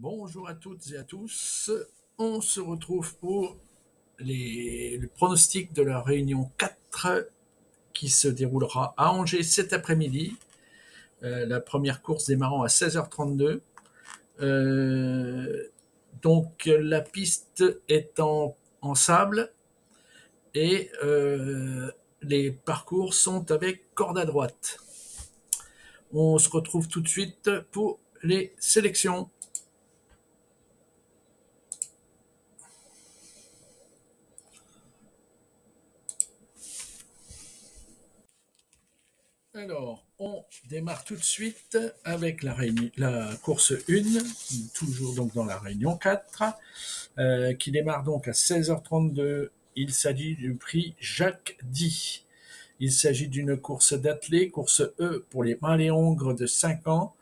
Bonjour à toutes et à tous. On se retrouve pour le pronostic de la réunion 4 qui se déroulera à Angers cet après-midi. La première course démarrant à 16h32. Donc la piste est en sable et les parcours sont avec corde à droite. On se retrouve tout de suite pour les sélections. Alors, on démarre tout de suite avec la course 1, toujours donc dans la réunion 4, qui démarre donc à 16h32. Il s'agit du prix Jacques Dix. Il s'agit d'une course d'athlée, course E pour les mâles et hongres de 5 ans,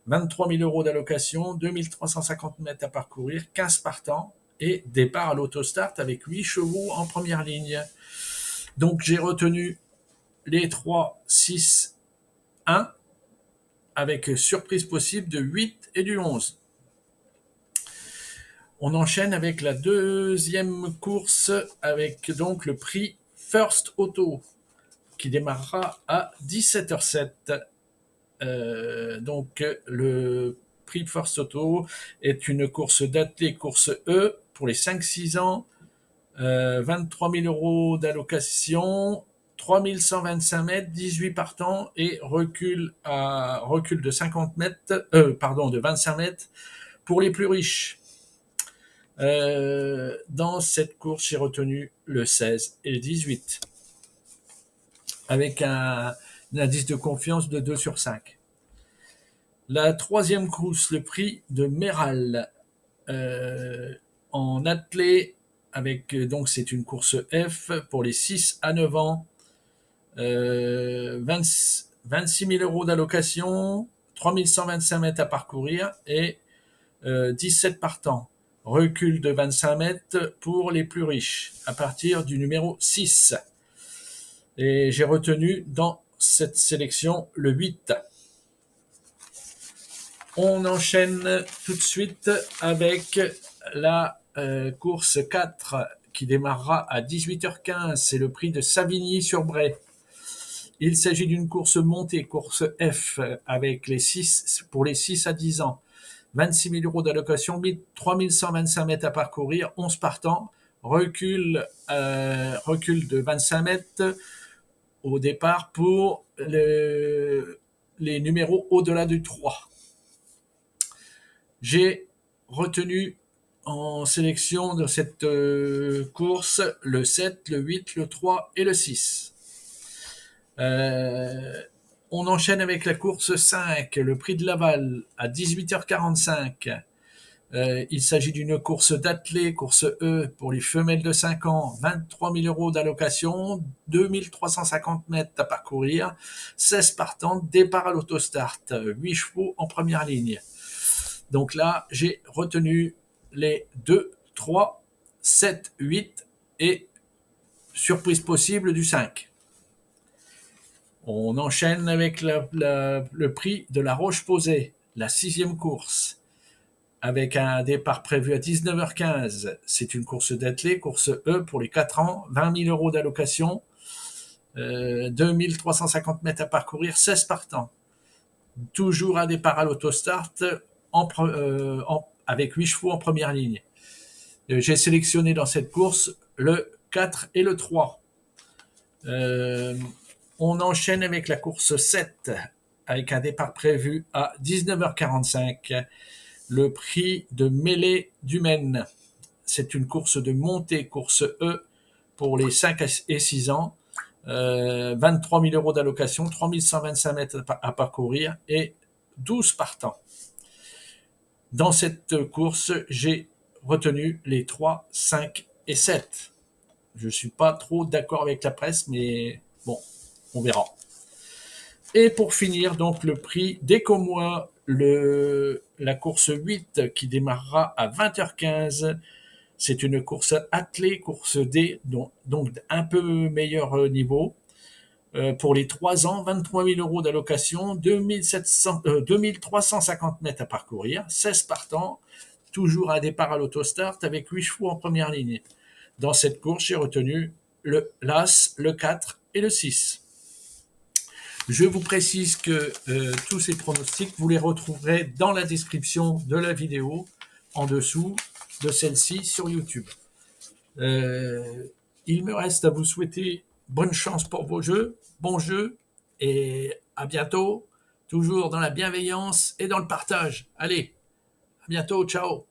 23 000 euros d'allocation, 2350 mètres à parcourir, 15 partants et départ à l'autostart avec 8 chevaux en première ligne. Donc j'ai retenu les 3, 6, 1 avec surprise possible de 8 et du 11. On enchaîne avec la deuxième course avec donc le prix First Auto qui démarrera à 17h07. Donc le prix First Auto est une course d'athlée, course E pour les 5-6 ans, 23 000 euros d'allocation, 3125 mètres, 18 partants et recul de 50 mètres, de 25 mètres pour les plus riches. Dans cette course, j'ai retenu le 16 et le 18 avec un indice de confiance de 2/5. La troisième course, le prix de Méral en athlée avec donc c'est une course F pour les 6 à 9 ans. 26 000 euros d'allocation, 3125 mètres à parcourir et 17 partants. Recul de 25 mètres pour les plus riches à partir du numéro 6. Et j'ai retenu dans cette sélection le 8. On enchaîne tout de suite avec la course 4 qui démarrera à 18h15. C'est le prix de Savigny-sur-Bray. Il s'agit d'une course montée, course F, avec pour les 6 à 10 ans. 26 000 euros d'allocation, 3125 mètres à parcourir, 11 partants, recul de 25 mètres au départ pour les numéros au-delà du 3. J'ai retenu en sélection de cette course le 7, le 8, le 3 et le 6. On enchaîne avec la course 5, le prix de Laval à 18h45. Il s'agit d'une course d'athlée, course E pour les femelles de 5 ans, 23 000 euros d'allocation, 2350 mètres à parcourir, 16 partants, départ à l'autostart, 8 chevaux en première ligne. Donc là, j'ai retenu les 2, 3, 7, 8 et surprise possible du 5. On enchaîne avec le prix de la Roche-Posay, la 6e course, avec un départ prévu à 19h15. C'est une course d'athlée, course E pour les 4 ans, 20 000 euros d'allocation, 2350 mètres à parcourir, 16 partants. Toujours un départ à l'autostart avec 8 chevaux en première ligne. J'ai sélectionné dans cette course le 4 et le 3. On enchaîne avec la course 7, avec un départ prévu à 19h45. Le prix de Mêlée du Maine. C'est une course de montée, course E, pour les 5 et 6 ans. 23 000 euros d'allocation, 3125 mètres à parcourir et 12 partants. Dans cette course, j'ai retenu les 3, 5 et 7. Je ne suis pas trop d'accord avec la presse, mais bon, on verra. Et pour finir, donc le prix d'Écomois, la course 8 qui démarrera à 20h15. C'est une course athlée, course D, donc un peu meilleur niveau. Pour les 3 ans, 23 000 euros d'allocation, 2350 mètres à parcourir, 16 partants, toujours un départ à l'autostart avec 8 chevaux en première ligne. Dans cette course, j'ai retenu l'As, le 4 et le 6. Je vous précise que tous ces pronostics, vous les retrouverez dans la description de la vidéo, en dessous de celle-ci sur YouTube. Il me reste à vous souhaiter bonne chance pour vos jeux, bon jeu, et à bientôt, toujours dans la bienveillance et dans le partage. Allez, à bientôt, ciao.